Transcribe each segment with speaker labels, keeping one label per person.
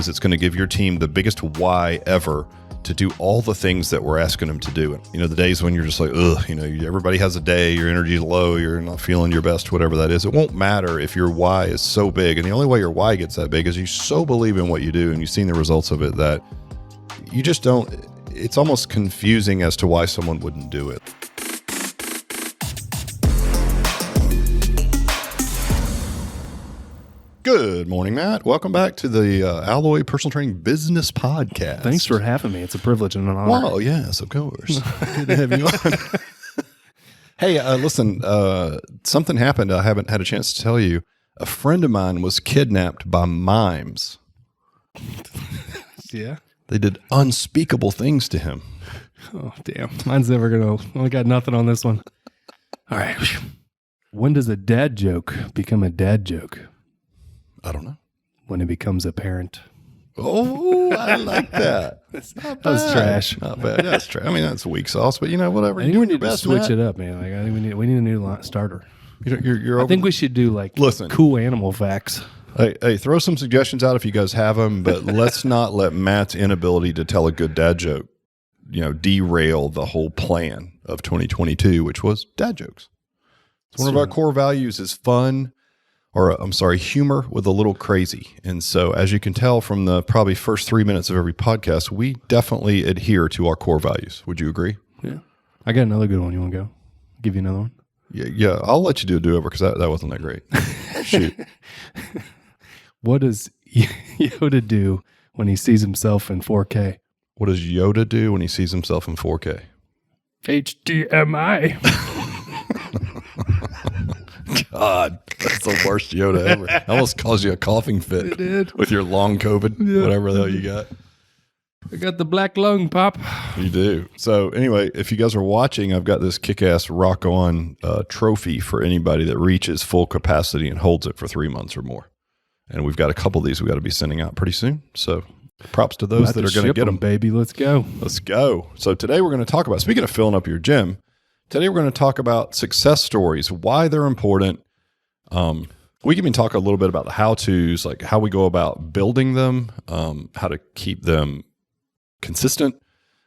Speaker 1: is it's going to give your team the biggest why ever to do all the things that we're asking them to do. And, the days when you're just like, ugh, everybody has a day, your energy is low, you're not feeling your best, whatever that is. It won't matter if your why is so big. And the only way your why gets that big is you so believe in what you do and you've seen the results of it that you just don't, it's almost confusing as to why someone wouldn't do it. Good morning, Matt. Welcome back to the Alloy Personal Training Business Podcast.
Speaker 2: Thanks for having me. It's a privilege and an honor.
Speaker 1: Well, yes, of course. Good to have you on. Hey, listen, something happened I haven't had a chance to tell you. A friend of mine was kidnapped by mimes.
Speaker 2: Yeah?
Speaker 1: They did unspeakable things to him.
Speaker 2: Oh, damn. Mine's never going to... I got nothing on this one. All right. When does a dad joke become a dad joke?
Speaker 1: I don't know.
Speaker 2: When it becomes apparent.
Speaker 1: Oh, I like that.
Speaker 2: That was trash.
Speaker 1: Not bad. That's trash. I mean, that's weak sauce, but whatever.
Speaker 2: I think we need to switch it up, man. Like, I think we need a new starter.
Speaker 1: I
Speaker 2: think we should do cool animal facts.
Speaker 1: Hey, throw some suggestions out if you guys have them, but let's not let Matt's inability to tell a good dad joke, derail the whole plan of 2022, which was dad jokes. It's one of our core values is fun. Humor with a little crazy. And so as you can tell from the probably first 3 minutes of every podcast, we definitely adhere to our core values. Would you agree?
Speaker 2: Yeah. I got another good one. You want to go? Give you another one?
Speaker 1: Yeah. I'll let you do a do-over because that wasn't that great. Shoot.
Speaker 2: What does Yoda do when he sees himself in 4K?
Speaker 1: What does Yoda do when he sees himself in 4K?
Speaker 2: HDMI.
Speaker 1: God, that's the worst Yoda ever. It almost caused you a coughing fit.
Speaker 2: It did.
Speaker 1: With your long COVID, whatever the hell you got.
Speaker 2: I got the black lung, Pop.
Speaker 1: You do. So anyway, if you guys are watching, I've got this kick-ass Rock On trophy for anybody that reaches full capacity and holds it for 3 months or more. And we've got a couple of these we got to be sending out pretty soon. So props to those that are going to get them.
Speaker 2: Baby, let's go.
Speaker 1: Let's go. So today we're going to talk about, speaking of filling up your gym, today we're going to talk about success stories, why they're important. We can even talk a little bit about the how-tos, like how we go about building them, how to keep them consistent.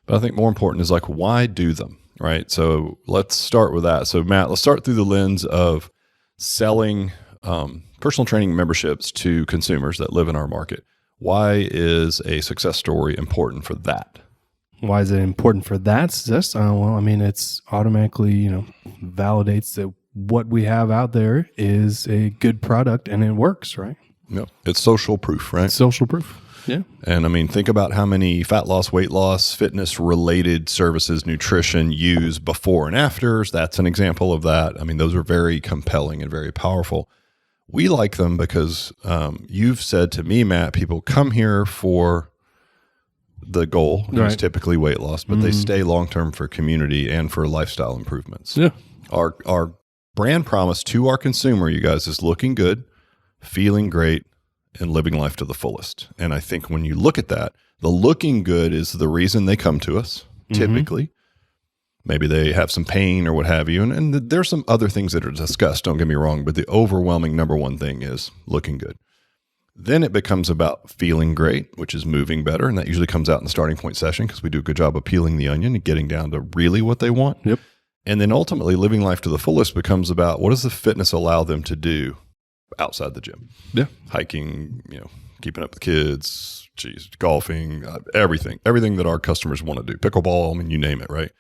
Speaker 1: But I think more important is like, why do them, right? So let's start with that. So Matt, let's start through the lens of selling personal training memberships to consumers that live in our market. Why is a success story important for that?
Speaker 2: Why is it important for that? It's automatically, validates that what we have out there is a good product and it works, right?
Speaker 1: Yep. It's social proof, right?
Speaker 2: Social proof. Yeah.
Speaker 1: And think about how many fat loss, weight loss, fitness related services, nutrition use before and afters. That's an example of that. Those are very compelling and very powerful. We like them because you've said to me, Matt, people come here for the goal, which is typically weight loss, but they stay long-term for community and for lifestyle improvements.
Speaker 2: Yeah.
Speaker 1: Our brand promise to our consumer, you guys, is looking good, feeling great, and living life to the fullest. And I think when you look at that, the looking good is the reason they come to us, typically. Maybe they have some pain or what have you. And there's some other things that are discussed, don't get me wrong, but the overwhelming number one thing is looking good. Then it becomes about feeling great, which is moving better. And that usually comes out in the starting point session because we do a good job of peeling the onion and getting down to really what they want.
Speaker 2: Yep.
Speaker 1: And then ultimately living life to the fullest becomes about what does the fitness allow them to do outside the gym?
Speaker 2: Yeah.
Speaker 1: Hiking, keeping up with kids, golfing, everything that our customers want to do. Pickleball, you name it, right?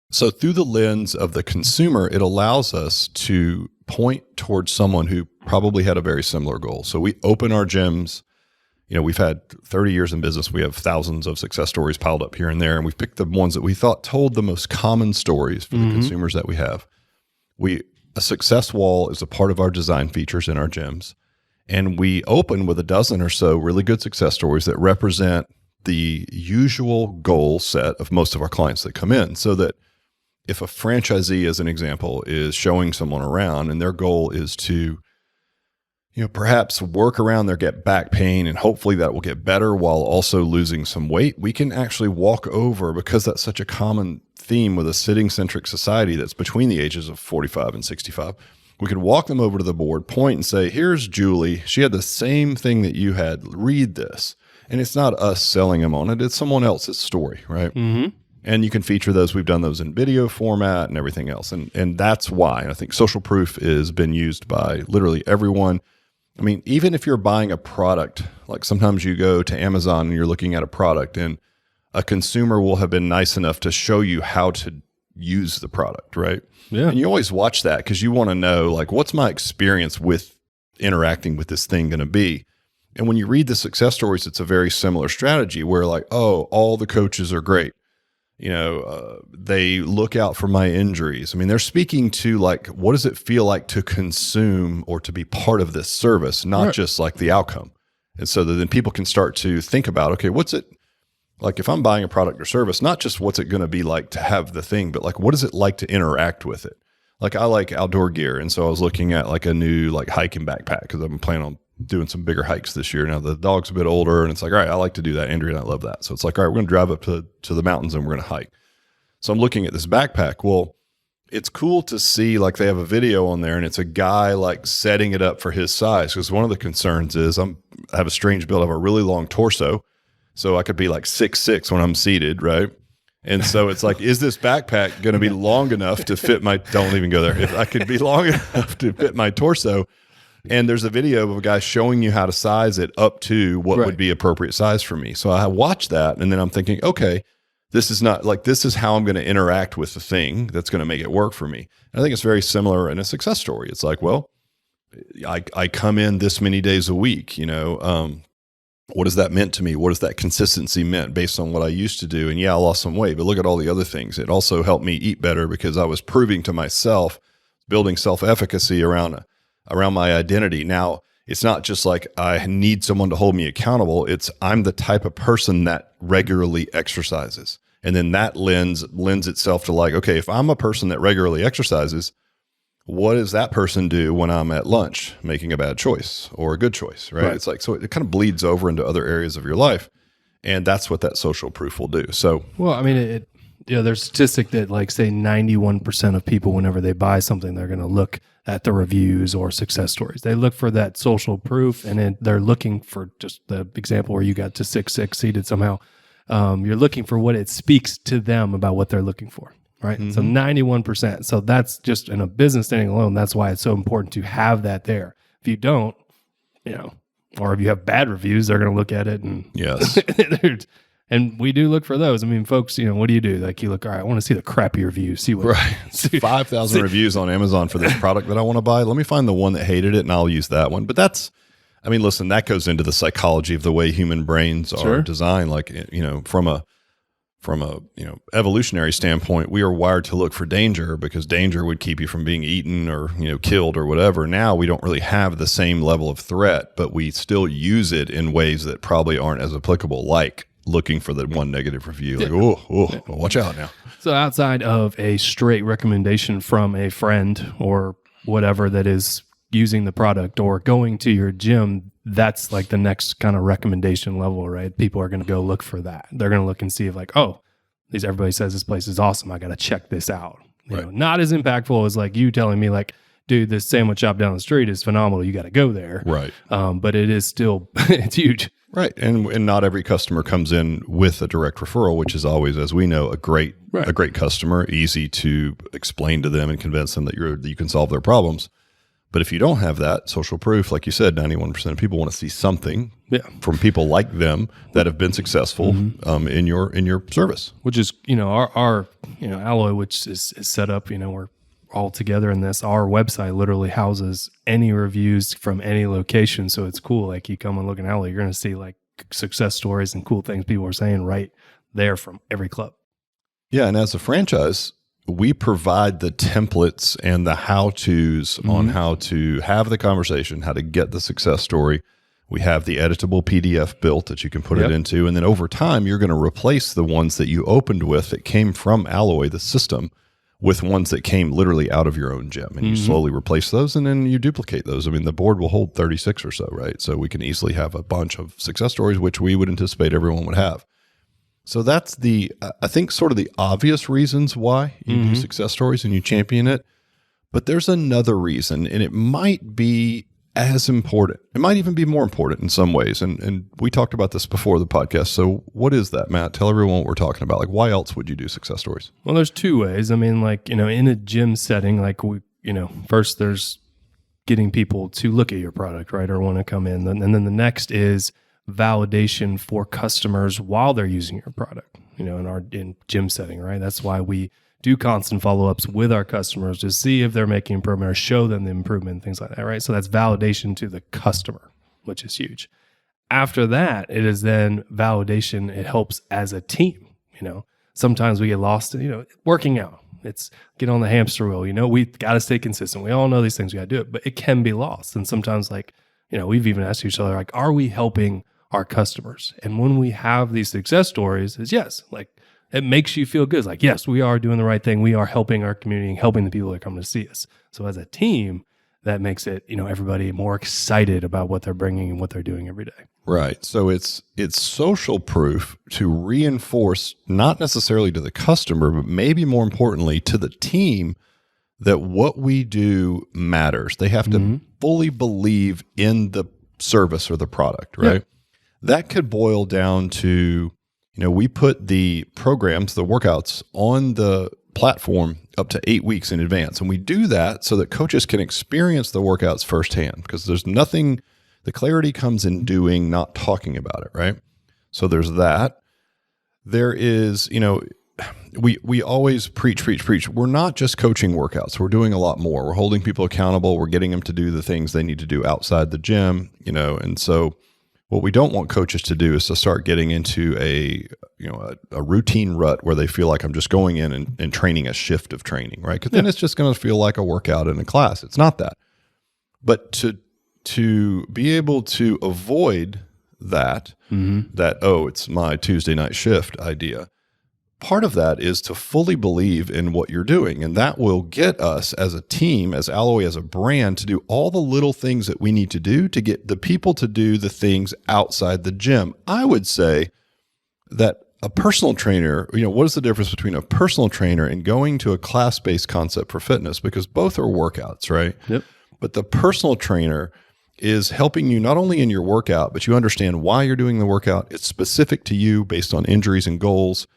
Speaker 1: So through the lens of the consumer, it allows us to point towards someone who probably had a very similar goal. So we open our gyms. We've had 30 years in business. We have thousands of success stories piled up here and there, and we've picked the ones that we thought told the most common stories for the consumers that we have. A success wall is a part of our design features in our gyms, and we open with a dozen or so really good success stories that represent the usual goal set of most of our clients that come in, so that if a franchisee, as an example, is showing someone around and their goal is to perhaps work around their get back pain and hopefully that will get better while also losing some weight, we can actually walk over, because that's such a common theme with a sitting centric society that's between the ages of 45 and 65. we can walk them over to the board, point and say, here's Julie. She had the same thing that you had. Read this. And it's not us selling them on it. It's someone else's story, right?
Speaker 2: Mm-hmm.
Speaker 1: And you can feature those. We've done those in video format and everything else. And that's why I think social proof has been used by literally everyone. I mean, even if you're buying a product, like sometimes you go to Amazon and you're looking at a product and a consumer will have been nice enough to show you how to use the product, right?
Speaker 2: Yeah.
Speaker 1: And you always watch that because you want to know, like, what's my experience with interacting with this thing going to be? And when you read the success stories, it's a very similar strategy where like, oh, all the coaches are great. They look out for my injuries. I mean, they're speaking to like, what does it feel like to consume or to be part of this service, not just like the outcome. And so that then people can start to think about, okay, what's it like if I'm buying a product or service, not just what's it going to be like to have the thing, but like, what is it like to interact with it? Like I like outdoor gear. And so I was looking at like a new like hiking backpack because I'm planning on doing some bigger hikes this year. Now the dog's a bit older and it's like, all right, I like to do that. Andrea and I love that. So it's like, all right, we're going to drive up to the mountains and we're going to hike. So I'm looking at this backpack. Well, it's cool to see like they have a video on there and it's a guy like setting it up for his size. Because one of the concerns is I have a strange build. I have a really long torso. So I could be like 6'6" when I'm seated, right? And so it's like, is this backpack going to be long enough to fit my, don't even go there. If I could be long enough to fit my torso. And there's a video of a guy showing you how to size it up to what would be appropriate size for me. So I watched that and then I'm thinking, okay, this is not like, this is how I'm going to interact with the thing that's going to make it work for me. And I think it's very similar in a success story. It's like, well, I come in this many days a week, what has that meant to me? What has that consistency meant based on what I used to do? And yeah, I lost some weight, but look at all the other things. It also helped me eat better because I was proving to myself, building self-efficacy around my identity. Now, it's not just like I need someone to hold me accountable. It's I'm the type of person that regularly exercises. And then that lends itself to like, okay, if I'm a person that regularly exercises, what does that person do when I'm at lunch making a bad choice or a good choice, right? It's like, so it kind of bleeds over into other areas of your life. And that's what that social proof will do. So,
Speaker 2: well, I mean, there's a statistic that like say 91% of people, whenever they buy something, they're going to look at the reviews or success stories. They look for that social proof and they're looking for just the example where you got to 6'6" seated somehow. You're looking for what it speaks to them about what they're looking for. Right. Mm-hmm. So 91%. So that's just in a business standing alone. That's why it's so important to have that there. If you don't, or if you have bad reviews, they're going to look at it and
Speaker 1: yes.
Speaker 2: And we do look for those. I mean, folks, what do? Like you look, all right, I want to see the crappy review. See what
Speaker 1: 5,000 reviews on Amazon for this product that I want to buy. Let me find the one that hated it and I'll use that one. But listen, that goes into the psychology of the way human brains are designed. Like, from a evolutionary standpoint, we are wired to look for danger because danger would keep you from being eaten or killed or whatever. Now we don't really have the same level of threat, but we still use it in ways that probably aren't as applicable, like looking for the one negative review. Like, watch out now.
Speaker 2: So outside of a straight recommendation from a friend or whatever that is using the product or going to your gym, that's like the next kind of recommendation level, right? People are going to go look for that. They're going to look and see if like, oh, everybody says this place is awesome. I got to check this out. Not as impactful as like you telling me like, dude, this sandwich shop down the street is phenomenal. You got to go there.
Speaker 1: Right.
Speaker 2: But it is still, it's huge.
Speaker 1: Right. And not every customer comes in with a direct referral, which is always, as we know, a great customer, easy to explain to them and convince them that you can solve their problems. But if you don't have that social proof, like you said, 91% of people want to see something from people like them that have been successful in your service.
Speaker 2: Which is, our Alloy, which is set up, we're all together in this. Our website literally houses any reviews from any location. So it's cool. Like you come and look at Alloy, you're going to see like success stories and cool things people are saying right there from every club.
Speaker 1: Yeah. And as a franchise, we provide the templates and the how-tos on how to have the conversation, how to get the success story. We have the editable PDF built that you can put it into. And then over time, you're going to replace the ones that you opened with that came from Alloy, the system, with ones that came literally out of your own gym. And you slowly replace those and then you duplicate those. I mean, the board will hold 36 or so, right? So we can easily have a bunch of success stories, which we would anticipate everyone would have. So that's I think sort of the obvious reasons why you do success stories and you champion it. But there's another reason, and it might be as important. It might even be more important in some ways. And we talked about this before the podcast. So what is that, Matt? Tell everyone what we're talking about. Like, why else would you do success stories?
Speaker 2: Well, there's two ways. I mean, like, in a gym setting, like first there's getting people to look at your product, right? Or want to come in. And then the next is validation for customers while they're using your product, in gym setting, right? That's why we do constant follow-ups with our customers to see if they're making improvement or show them the improvement and things like that, right? So that's validation to the customer, which is huge. After that, it is then validation. It helps as a team. Sometimes we get lost in, working out. It's get on the hamster wheel. We got to stay consistent. We all know these things. We got to do it, but it can be lost. And sometimes we've even asked each other, are we helping our customers? And when we have these success stories, is yes, it makes you feel good. It's like, yes, we are doing the right thing. We are helping our community and helping the people that come to see us. So as a team, that makes it, everybody more excited about what they're bringing and what they're doing every day.
Speaker 1: Right. So it's social proof to reinforce, not necessarily to the customer, but maybe more importantly to the team, that what we do matters. They have to fully believe in the service or the product, right? Yeah. That could boil down to, we put the programs, the workouts on the platform up to 8 weeks in advance. And we do that so that coaches can experience the workouts firsthand, because there's nothing, the clarity comes in doing, not talking about it, right? So there's that. There is, we always preach. We're not just coaching workouts. We're doing a lot more. We're holding people accountable. We're getting them to do the things they need to do outside the gym, and so what we don't want coaches to do is to start getting into a routine rut where they feel like I'm just going in and training a shift of training, right? Because then it's just going to feel like a workout in a class. It's not that. But to be able to avoid that, it's my Tuesday night shift idea, part of that is to fully believe in what you're doing. And that will get us as a team, as Alloy, as a brand, to do all the little things that we need to do to get the people to do the things outside the gym. I would say that a personal trainer, what is the difference between a personal trainer and going to a class-based concept for fitness? Because both are workouts, right?
Speaker 2: Yep.
Speaker 1: But the personal trainer is helping you not only in your workout, but you understand why you're doing the workout. It's specific to you based on injuries and goals.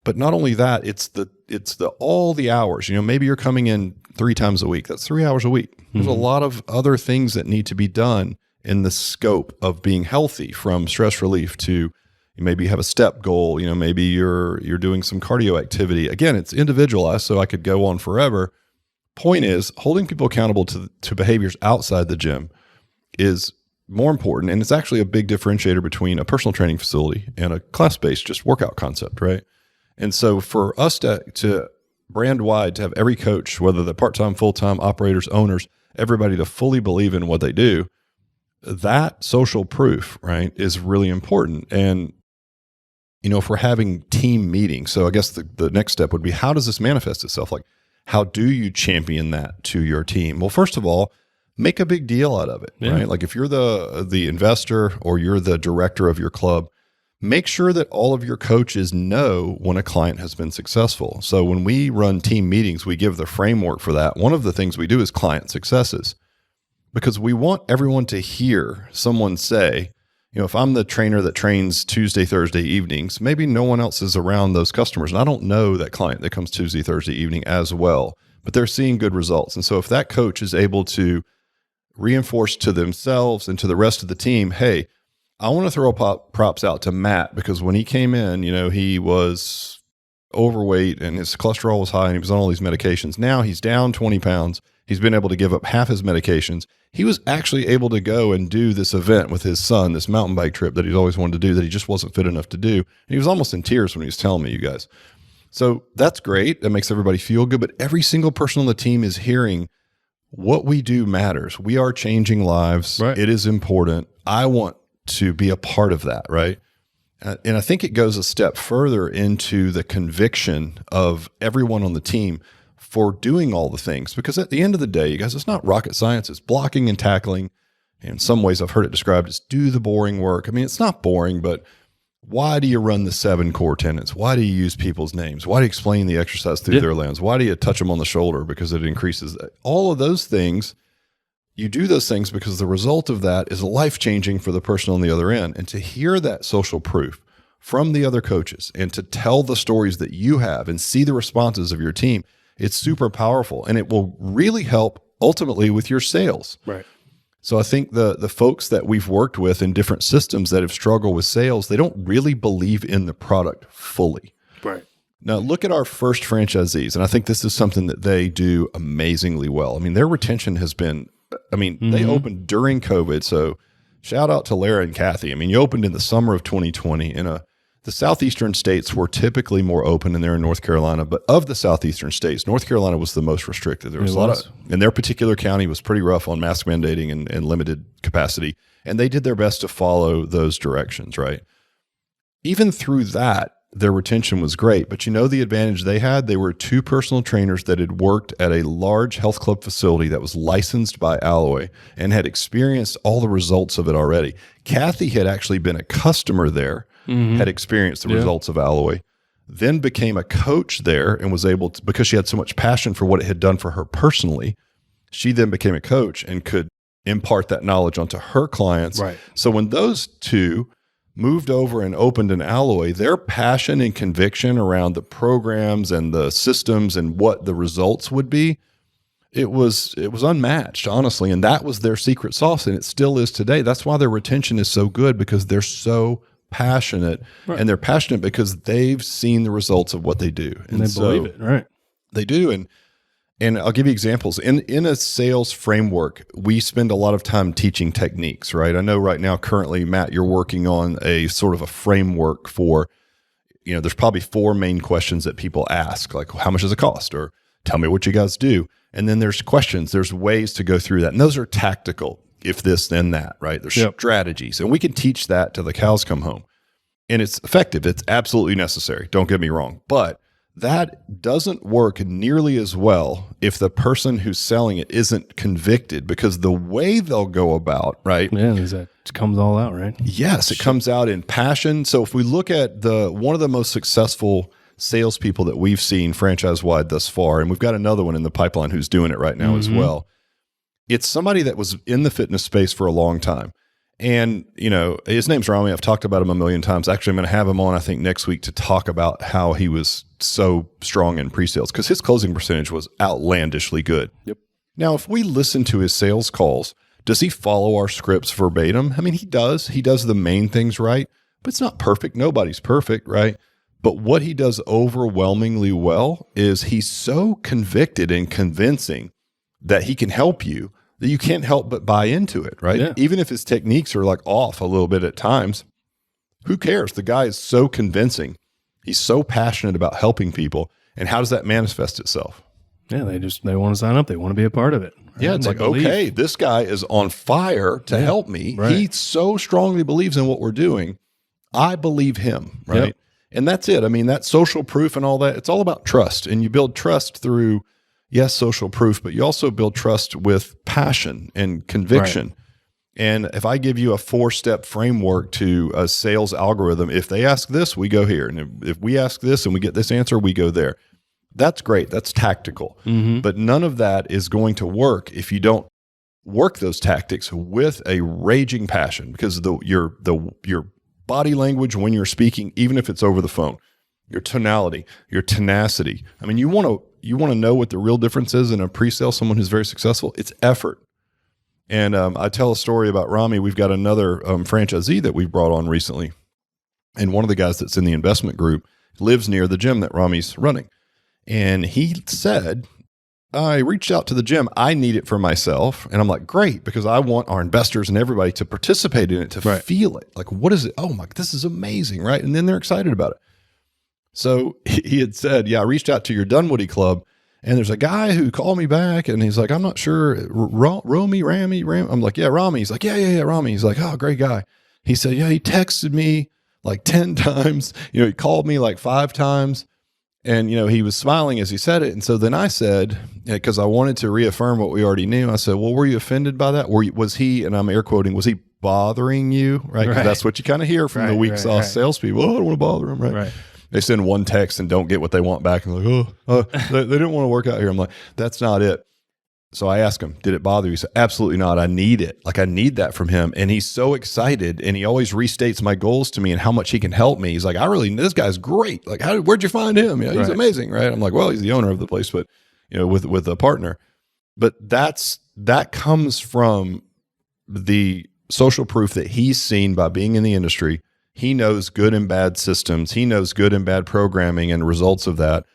Speaker 1: But not only that, it's all the hours. Maybe you're coming in 3 times a week. That's 3 hours a week. There's a lot of other things that need to be done in the scope of being healthy, from stress relief to maybe you have a step goal. Maybe you're doing some cardio activity. Again, it's individualized, so I could go on forever. Point is, holding people accountable to behaviors outside the gym is more important, and it's actually a big differentiator between a personal training facility and a class-based just workout concept, right? And so for us to brand wide, to have every coach, whether they're part-time, full-time, operators, owners, everybody to fully believe in what they do, that social proof, right, is really important. And, if we're having team meetings, so I guess the next step would be, how does this manifest itself? Like, how do you champion that to your team? Well, first of all, make a big deal out of it, right? Like if you're the investor or you're the director of your club, make sure that all of your coaches know when a client has been successful. So when we run team meetings, we give the framework for that. One of the things we do is client successes, because we want everyone to hear someone say, if I'm the trainer that trains Tuesday, Thursday evenings, maybe no one else is around those customers. And I don't know that client that comes Tuesday, Thursday evening as well, but they're seeing good results. And so if that coach is able to reinforce to themselves and to the rest of the team, hey, I want to throw props out to Matt, because when he came in, he was overweight and his cholesterol was high and he was on all these medications. Now he's down 20 pounds. He's been able to give up half his medications. He was actually able to go and do this event with his son, this mountain bike trip that he's always wanted to do, that he just wasn't fit enough to do. And he was almost in tears when he was telling me, you guys. So that's great. That makes everybody feel good. But every single person on the team is hearing what we do matters. We are changing lives. Right. It is important. I want to be a part of that, right? And I think it goes a step further into the conviction of everyone on the team for doing all the things. Because at the end of the day, you guys, it's not rocket science. It's blocking and tackling. In some ways, I've heard it described as do the boring work. I mean, it's not boring, but Why do you run the 7 core tenets? Why do you use people's names? Why do you explain the exercise through their lens? Why do you touch them on the shoulder? Because it increases all of those things. You do those things because the result of that is life-changing for the person on the other end. And to hear that social proof from the other coaches and to tell the stories that you have and see the responses of your team, it's super powerful. And it will really help ultimately with your sales.
Speaker 2: Right.
Speaker 1: So I think the folks that we've worked with in different systems that have struggled with sales, they don't really believe in the product fully.
Speaker 2: Right.
Speaker 1: Now look at our first franchisees, and I think this is something that they do amazingly well. I mean, their retention has been, they opened during COVID. So shout out to Lara and Kathy. I mean, you opened in the summer of 2020 the southeastern states were typically more open, and they're in North Carolina. But of the southeastern states, North Carolina was the most restricted. There was a lot of, and their particular county was pretty rough on mask mandating and limited capacity. And they did their best to follow those directions, right? Even through that, their retention was great. But you know the advantage they had? They were 2 personal trainers that had worked at a large health club facility that was licensed by Alloy and had experienced all the results of it already. Kathy had actually been a customer there, had experienced the results of Alloy, then became a coach there and was able to, because she had so much passion for what it had done for her personally, she then became a coach and could impart that knowledge onto her clients.
Speaker 2: Right.
Speaker 1: So when those 2 moved over and opened an Alloy, their passion and conviction around the programs and the systems and what the results would be, it was unmatched, honestly. And that was their secret sauce, and it still is today. That's why their retention is so good, because they're so passionate, and they're passionate because they've seen the results of what they do.
Speaker 2: And they believe it, right?
Speaker 1: They do. And I'll give you examples. In a sales framework, we spend a lot of time teaching techniques, right? I know right now, currently, Matt, you're working on a sort of a framework for, there's probably 4 main questions that people ask, like how much does it cost? Or tell me what you guys do. And then there's questions, there's ways to go through that. And those are tactical. If this, then that, right? There's strategies. And we can teach that till the cows come home. And it's effective. It's absolutely necessary. Don't get me wrong. But that doesn't work nearly as well if the person who's selling it isn't convicted, because the way they'll go about, right?
Speaker 2: Yeah, it comes all out, right?
Speaker 1: Yes, it comes out in passion. So if we look at one of the most successful salespeople that we've seen franchise-wide thus far, and we've got another one in the pipeline who's doing it right now as well, it's somebody that was in the fitness space for a long time. And, his name's Rami. I've talked about him a million times. Actually, I'm going to have him on, I think, next week to talk about how he was so strong in pre-sales, because his closing percentage was outlandishly good.
Speaker 2: Yep.
Speaker 1: Now, if we listen to his sales calls, does he follow our scripts verbatim? I mean, he does. He does the main things right, but it's not perfect. Nobody's perfect, right? But what he does overwhelmingly well is he's so convicted and convincing that he can help you, that you can't help but buy into it, right?
Speaker 2: Yeah.
Speaker 1: Even if his techniques are like off a little bit at times, who cares? The guy is so convincing. He's so passionate about helping people. And how does that manifest itself?
Speaker 2: Yeah, they want to sign up. They want to be a part of it. Right?
Speaker 1: Yeah, it's like, okay, this guy is on fire to help me.
Speaker 2: Right.
Speaker 1: He so strongly believes in what we're doing. I believe him, right?
Speaker 2: Yep.
Speaker 1: And that's it. I mean, that social proof and all that, it's all about trust. And you build trust through, yes, social proof, but you also build trust with passion and conviction. Right. And if I give you a 4-step framework to a sales algorithm, if they ask this, we go here. And if we ask this and we get this answer, we go there. That's great. That's tactical. But none of that is going to work if you don't work those tactics with a raging passion, because your body language when you're speaking, even if it's over the phone, your tonality, your tenacity. I mean, you want to know what the real difference is in a pre-sale, someone who's very successful. It's effort. And I tell a story about Rami. We've got another franchisee that we've brought on recently. And one of the guys that's in the investment group lives near the gym that Rami's running. And he said, I reached out to the gym. I need it for myself. And I'm like, great, because I want our investors and everybody to participate in it, to feel it. Like, what is it? Oh my, this is amazing, right? And then they're excited about it. So he had said, I reached out to your Dunwoody club, and there's a guy who called me back, and he's like, I'm not sure, Rami. I'm like, yeah, Rami. He's like, yeah, Rami. He's like, oh, great guy. He said, yeah, he texted me like 10 times. He called me like 5 times. And, he was smiling as he said it. And so then I said, because I wanted to reaffirm what we already knew, I said, well, were you offended by that? Was he, and I'm air quoting, was he bothering you, right? 'Cause
Speaker 2: Right.
Speaker 1: that's what you kind of hear from the weak sauce salespeople. Oh, I don't want to bother them, right?
Speaker 2: Right.
Speaker 1: They send one text and don't get what they want back, and they're like, they didn't want to work out here. I'm like, that's not it. So I asked him, did it bother you? He said, absolutely not. I need it. Like, I need that from him. And he's so excited, and he always restates my goals to me and how much he can help me. He's like, this guy's great. Like, where'd you find him? You know, he's amazing, right? I'm like, well, he's the owner of the place, but with a partner. But that comes from the social proof that he's seen by being in the industry. He knows good and bad systems. He knows good and bad programming and results of that.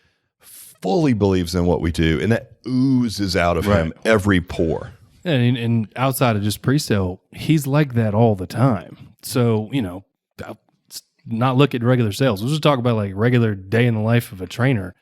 Speaker 1: Fully believes in what we do, and that oozes out of him every pore.
Speaker 2: And outside of just pre-sale, he's like that all the time. So, not look at regular sales. Let's just talk about like regular day in the life of a trainer.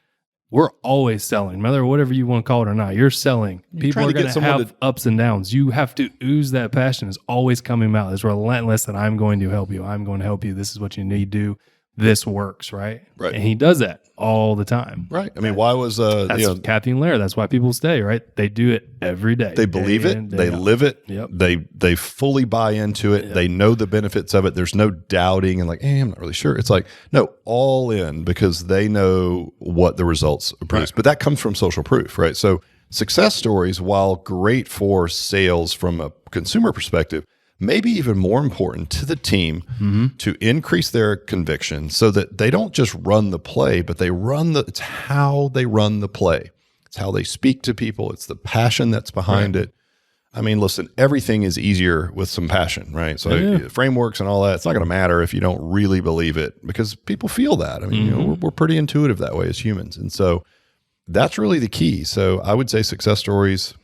Speaker 2: We're always selling, whatever you want to call it or not. You're selling. People are going to have ups and downs. You have to ooze that passion. It's always coming out. It's relentless that I'm going to help you. I'm going to help you. This is what you need to do. This works, right?
Speaker 1: Right.
Speaker 2: And he does that all the time.
Speaker 1: Right. I mean, why was
Speaker 2: that's Kathy and Lair? That's why people stay, right? They do it every day.
Speaker 1: They believe it. They live it.
Speaker 2: Yep.
Speaker 1: They fully buy into it. Yep. They know the benefits of it. There's no doubting and like, I'm not really sure. It's like, no, all in, because they know what the results produce. Right. But that comes from social proof, right? So success stories, while great for sales from a consumer perspective, maybe even more important to the team to increase their conviction so that they don't just run the play, but it's how they run the play. It's how they speak to people. It's the passion that's behind it. I mean, listen, everything is easier with some passion, right? So frameworks and all that, it's not going to matter if you don't really believe it, because people feel that. I mean, we're pretty intuitive that way as humans. And so that's really the key. So I would say success stories,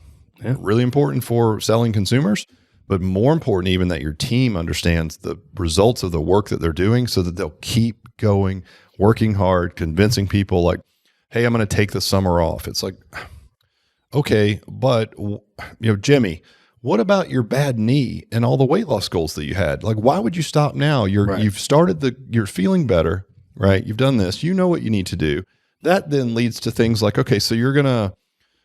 Speaker 1: really important for selling consumers. But more important even that your team understands the results of the work that they're doing so that they'll keep going, working hard, convincing people like, hey, I'm going to take the summer off. It's like, okay, but Jimmy, what about your bad knee and all the weight loss goals that you had? Like, why would you stop now? You've started you're feeling better, right? You've done this. You know what you need to do. That then leads to things like, okay, so you're going to,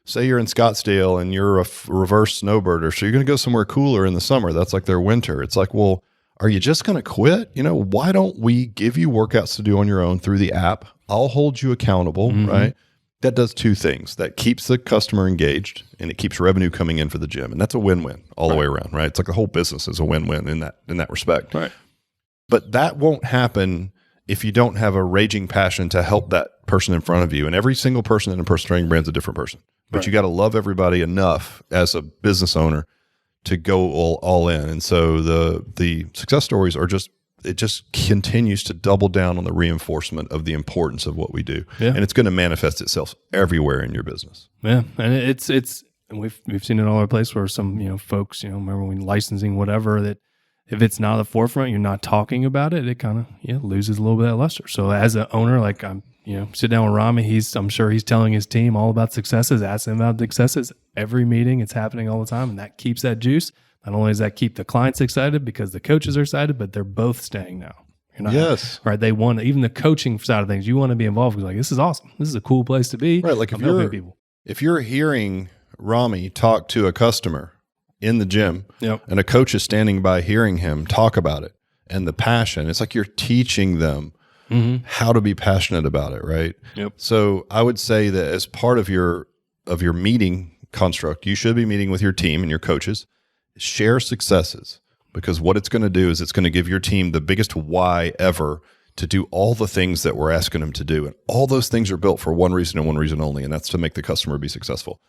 Speaker 1: say you're in Scottsdale and you're a reverse snowbirder, so you're going to go somewhere cooler in the summer. That's like their winter. It's like, well, are you just going to quit? Why don't we give you workouts to do on your own through the app? I'll hold you accountable, right? That does two things. That keeps the customer engaged and it keeps revenue coming in for the gym. And that's a win-win all the way around, right? It's like the whole business is a win-win in that respect.
Speaker 2: Right.
Speaker 1: But that won't happen if you don't have a raging passion to help that person in front of you. And every single person in a personal training brand is a different person. But you got to love everybody enough as a business owner to go all in. And so the success stories are just continues to double down on the reinforcement of the importance of what we do. Yeah. And it's going to manifest itself everywhere in your business.
Speaker 2: Yeah. And it's and we've seen it all over the place where some, folks, remember when licensing, whatever, that if it's not at the forefront, you're not talking about it, it kind of loses a little bit of luster. So as an owner, like I'm sit down with Rami, I'm sure he's telling his team all about successes, asking about the successes. Every meeting, it's happening all the time, and that keeps that juice. Not only does that keep the clients excited because the coaches are excited, but they're both staying now.
Speaker 1: Yes.
Speaker 2: Right. They want, even the coaching side of things, you want to be involved because like, this is awesome. This is a cool place to be.
Speaker 1: Right. Like if you're hearing Rami talk to a customer in the gym and a coach is standing by hearing him talk about it and the passion, it's like you're teaching them how to be passionate about it, right?
Speaker 2: Yep.
Speaker 1: So I would say that as part of your meeting construct, you should be meeting with your team and your coaches, share successes, because what it's going to do is it's going to give your team the biggest why ever to do all the things that we're asking them to do. And all those things are built for one reason and one reason only, and that's to make the customer be successful.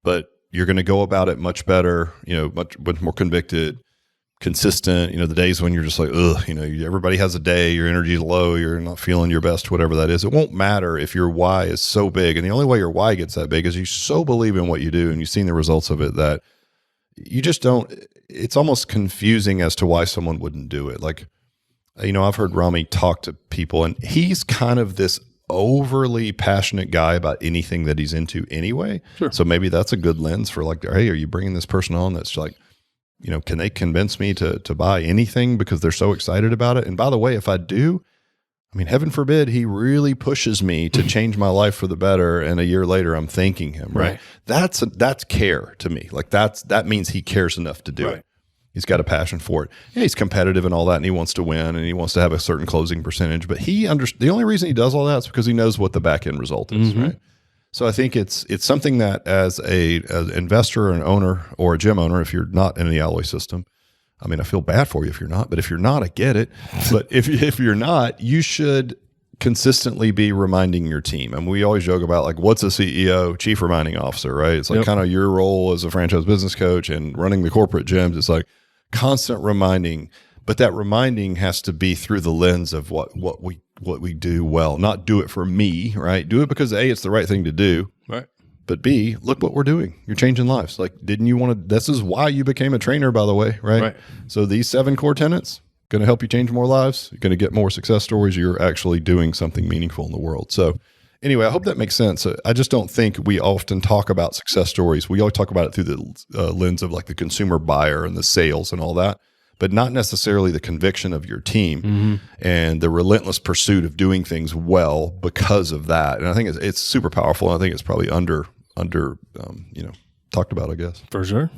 Speaker 1: But you're going to go about it much better, much more convicted, consistent. The days when you're just like, everybody has a day, your energy's low, you're not feeling your best, whatever that is. It won't matter if your why is so big. And the only way your why gets that big is you so believe in what you do and you've seen the results of it that you just don't, it's almost confusing as to why someone wouldn't do it. Like, I've heard Rami talk to people and he's kind of this overly passionate guy about anything that he's into anyway. Sure. So maybe that's a good lens for like, hey, are you bringing this person on that's like, can they convince me to buy anything because they're so excited about it? And by the way, if I do, heaven forbid he really pushes me to change my life for the better, and a year later I'm thanking him, right? That's care to me. Like that means he cares enough to do it. He's got a passion for it. Yeah, he's competitive and all that, and he wants to win, and he wants to have a certain closing percentage. But the only reason he does all that is because he knows what the back end result is, right? So I think it's something that as an investor, an owner, or a gym owner, if you're not in the Alloy system, I mean, I feel bad for you if you're not, but if you're not, I get it. But if you're not, you should consistently be reminding your team. And we always joke about like, what's a CEO, chief reminding officer, right? It's like kind of your role as a franchise business coach and running the corporate gyms. It's like constant reminding, but that reminding has to be through the lens of what we do well, not do it for me, right? Do it because A, it's the right thing to do.
Speaker 2: Right.
Speaker 1: But B, look what we're doing. You're changing lives. Like, didn't you want to, this is why you became a trainer, by the way, right? So these 7 core tenets, going to help you change more lives. You're going to get more success stories. You're actually doing something meaningful in the world. So anyway, I hope that makes sense. I just don't think we often talk about success stories. We always talk about it through the lens of like the consumer buyer and the sales and all that, but not necessarily the conviction of your team and the relentless pursuit of doing things well because of that. And I think it's super powerful. And I think it's probably under talked about, I guess.
Speaker 2: For sure.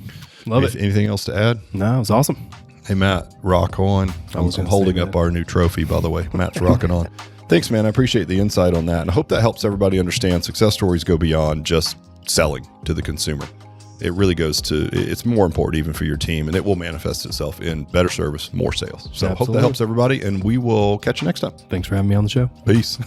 Speaker 2: Love it.
Speaker 1: Anything else to add?
Speaker 2: No, it was awesome.
Speaker 1: Hey, Matt, rock on. I'm holding up our new trophy, by the way. Matt's rocking on. Thanks, man. I appreciate the insight on that. And I hope that helps everybody understand success stories go beyond just selling to the consumer. It really goes to, it's more important even for your team, and it will manifest itself in better service, more sales. So I hope that helps everybody, and we will catch you next time.
Speaker 2: Thanks for having me on the show.
Speaker 1: Peace.